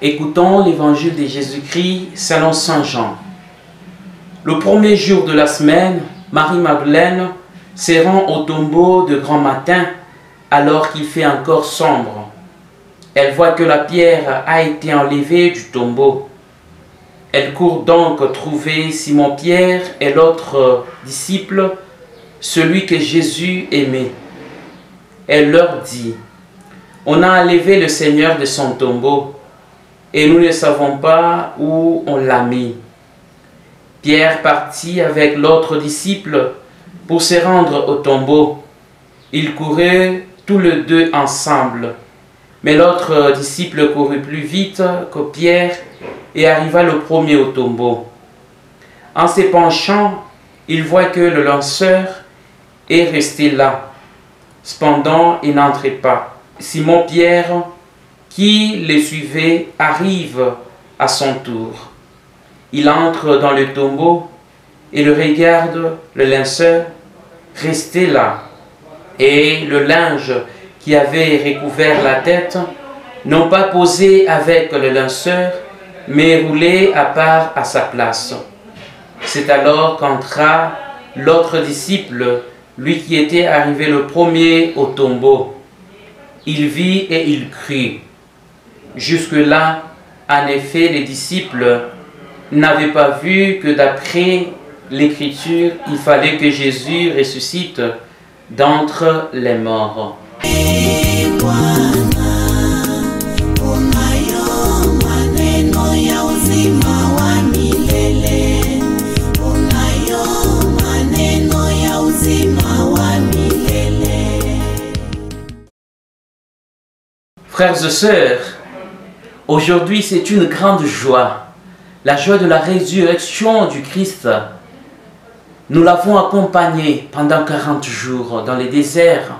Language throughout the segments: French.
Écoutons l'évangile de Jésus-Christ selon saint Jean. Le premier jour de la semaine, Marie-Madeleine se rend au tombeau de grand matin alors qu'il fait encore sombre. Elle voit que la pierre a été enlevée du tombeau. Elle court donc trouver Simon-Pierre et l'autre disciple, celui que Jésus aimait. Elle leur dit: « On a enlevé le Seigneur de son tombeau, et nous ne savons pas où on l'a mis. » Pierre partit avec l'autre disciple pour se rendre au tombeau. Ils couraient tous les deux ensemble. Mais l'autre disciple courut plus vite que Pierre et arriva le premier au tombeau. En se penchant, il voit que le lanceur est resté là. Cependant, il n'entrait pas. Simon-Pierre, qui le suivait, arrive à son tour. Il entre dans le tombeau et le regarde, le linceur, resté là. Et le linge qui avait recouvert la tête, non pas posé avec le linceur, mais roulé à part à sa place. C'est alors qu'entra l'autre disciple, lui qui était arrivé le premier au tombeau. Il vit et il crut. Jusque-là, en effet, les disciples n'avaient pas vu que d'après l'Écriture, il fallait que Jésus ressuscite d'entre les morts. Frères et sœurs, aujourd'hui c'est une grande joie, la joie de la résurrection du Christ. Nous l'avons accompagné pendant 40 jours dans les déserts.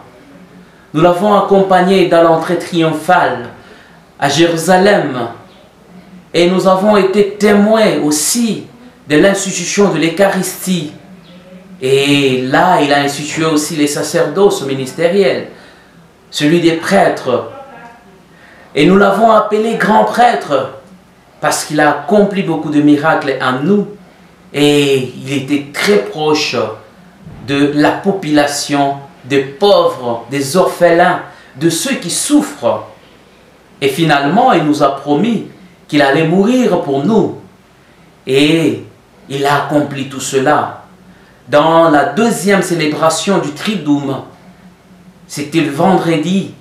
Nous l'avons accompagné dans l'entrée triomphale à Jérusalem. Et nous avons été témoins aussi de l'institution de l'Eucharistie. Et là, il a institué aussi les sacerdoces ministériels, celui des prêtres. Et nous l'avons appelé grand prêtre parce qu'il a accompli beaucoup de miracles en nous. Et il était très proche de la population, des pauvres, des orphelins, de ceux qui souffrent. Et finalement, il nous a promis qu'il allait mourir pour nous. Et il a accompli tout cela. Dans la deuxième célébration du Triduum, c'était le vendredi,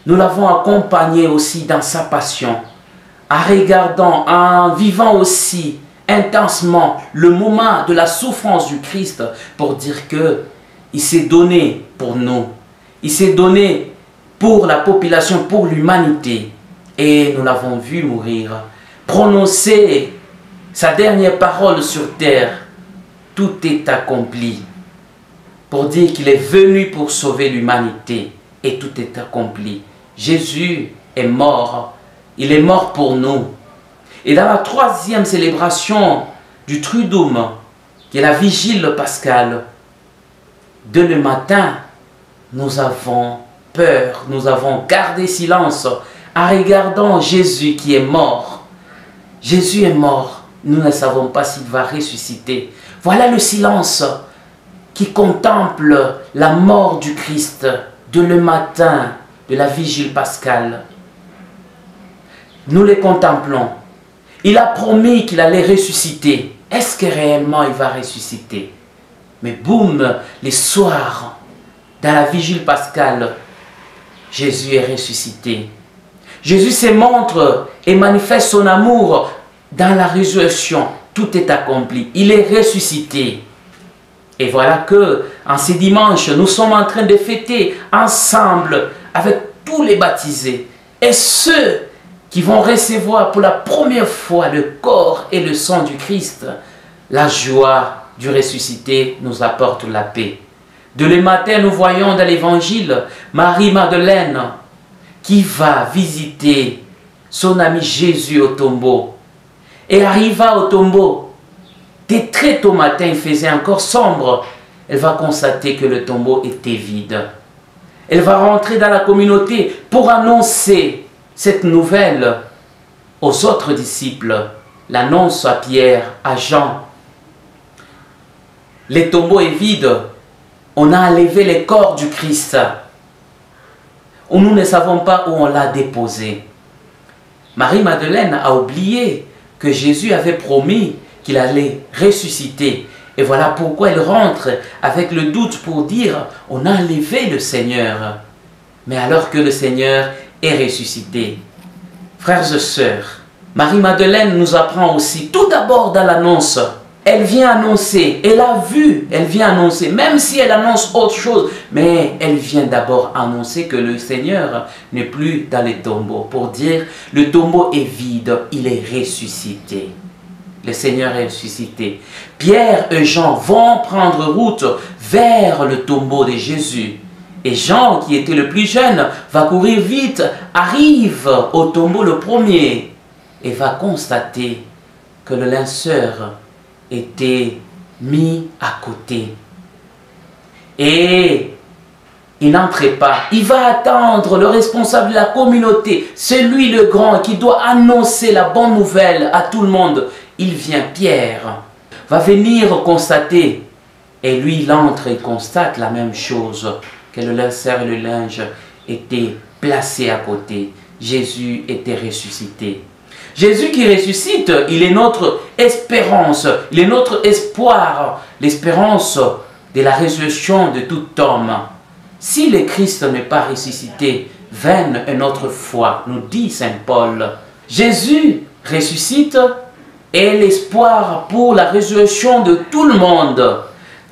nous l'avons accompagné aussi dans sa passion, en regardant, en vivant aussi intensement le moment de la souffrance du Christ pour dire que il s'est donné pour nous. Il s'est donné pour la population, pour l'humanité. Et nous l'avons vu mourir. Prononcer sa dernière parole sur terre. Tout est accompli. Pour dire qu'il est venu pour sauver l'humanité. Et tout est accompli. Jésus est mort. Il est mort pour nous. Et dans la troisième célébration du Triduum, qui est la vigile pascale, dès le matin, nous avons peur, nous avons gardé silence en regardant Jésus qui est mort. Jésus est mort, nous ne savons pas s'il va ressusciter. Voilà le silence qui contemple la mort du Christ dès le matin de la vigile pascale. Nous les contemplons. Il a promis qu'il allait ressusciter. Est-ce que réellement il va ressusciter? Mais boum, les soirs, dans la vigile pascale, Jésus est ressuscité. Jésus se montre et manifeste son amour dans la résurrection. Tout est accompli. Il est ressuscité. Et voilà que, en ces dimanches, nous sommes en train de fêter ensemble avec tous les baptisés et ceux qui vont recevoir pour la première fois le corps et le sang du Christ. La joie du ressuscité nous apporte la paix. Dès le matin, nous voyons dans l'évangile Marie-Madeleine qui va visiter son ami Jésus au tombeau. Elle arriva au tombeau. Dès très tôt matin, il faisait encore sombre. Elle va constater que le tombeau était vide. Elle va rentrer dans la communauté pour annoncer cette nouvelle. aux autres disciples, l'annonce à Pierre, à Jean. Le tombeau est vide, on a enlevé les corps du Christ. Nous ne savons pas où on l'a déposé. Marie-Madeleine a oublié que Jésus avait promis qu'il allait ressusciter. Et voilà pourquoi elle rentre avec le doute pour dire « on a enlevé le Seigneur ». Mais alors que le Seigneur est ressuscité. Frères et sœurs, Marie-Madeleine nous apprend aussi tout d'abord dans l'annonce. Elle vient annoncer, elle a vu, elle vient annoncer, même si elle annonce autre chose, mais elle vient d'abord annoncer que le Seigneur n'est plus dans les tombeaux, pour dire le tombeau est vide, il est ressuscité. Le Seigneur est ressuscité. Pierre et Jean vont prendre route vers le tombeau de Jésus. Et Jean, qui était le plus jeune, va courir vite, arrive au tombeau le premier et va constater que le linceur était mis à côté. Et il n'entrait pas. Il va attendre le responsable de la communauté, celui le grand qui doit annoncer la bonne nouvelle à tout le monde. Il vient, Pierre, va venir constater. Et lui, il entre et constate la même chose, que le linceur et le linge étaient placés à côté. Jésus était ressuscité. Jésus qui ressuscite, il est notre espérance, il est notre espoir, l'espérance de la résurrection de tout homme. Si le Christ n'est pas ressuscité, vaine est notre foi, nous dit Saint Paul. Jésus ressuscite et l'espoir pour la résurrection de tout le monde.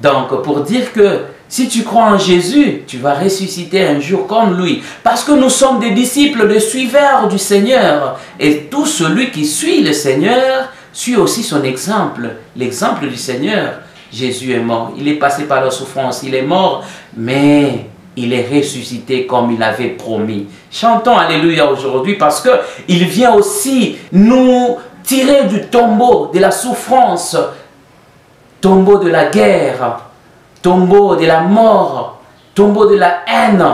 Donc, pour dire que si tu crois en Jésus, tu vas ressusciter un jour comme lui. Parce que nous sommes des disciples, des suiveurs du Seigneur. Et tout celui qui suit le Seigneur suit aussi son exemple. L'exemple du Seigneur. Jésus est mort. Il est passé par la souffrance. Il est mort, mais il est ressuscité comme il avait promis. Chantons Alléluia aujourd'hui parce qu'il vient aussi nous tirer du tombeau de la souffrance, tombeau de la guerre, tombeau de la mort, tombeau de la haine.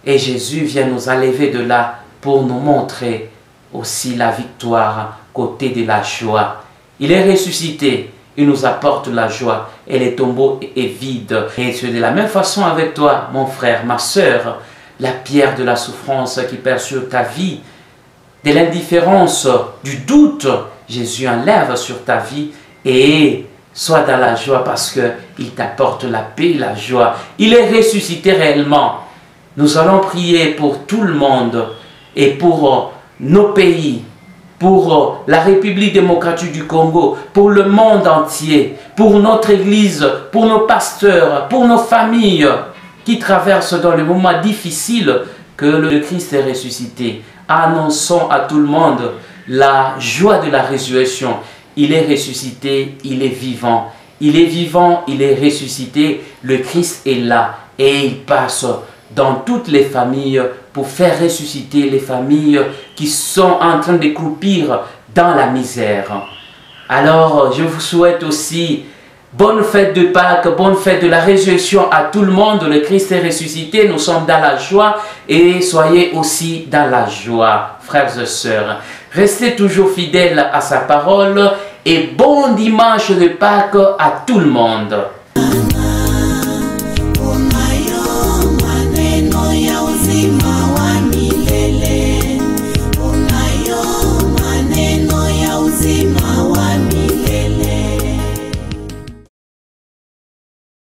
Et Jésus vient nous enlever de là pour nous montrer aussi la victoire côté de la joie. Il est ressuscité, il nous apporte la joie et le tombeau est vide. Et c'est de la même façon avec toi, mon frère, ma soeur, la pierre de la souffrance qui perd sur ta vie, de l'indifférence, du doute, Jésus enlève sur ta vie et sois dans la joie parce qu'il t'apporte la paix, la joie. Il est ressuscité réellement. Nous allons prier pour tout le monde et pour nos pays, pour la République démocratique du Congo, pour le monde entier, pour notre Église, pour nos pasteurs, pour nos familles qui traversent dans les moments difficiles que le Christ est ressuscité. Annonçons à tout le monde la joie de la résurrection. Il est ressuscité, il est vivant. Il est vivant, il est ressuscité. Le Christ est là et il passe dans toutes les familles pour faire ressusciter les familles qui sont en train de croupir dans la misère. Alors, je vous souhaite aussi bonne fête de Pâques, bonne fête de la résurrection à tout le monde. Le Christ est ressuscité, nous sommes dans la joie et soyez aussi dans la joie, frères et sœurs. Restez toujours fidèles à sa parole et bon dimanche de Pâques à tout le monde.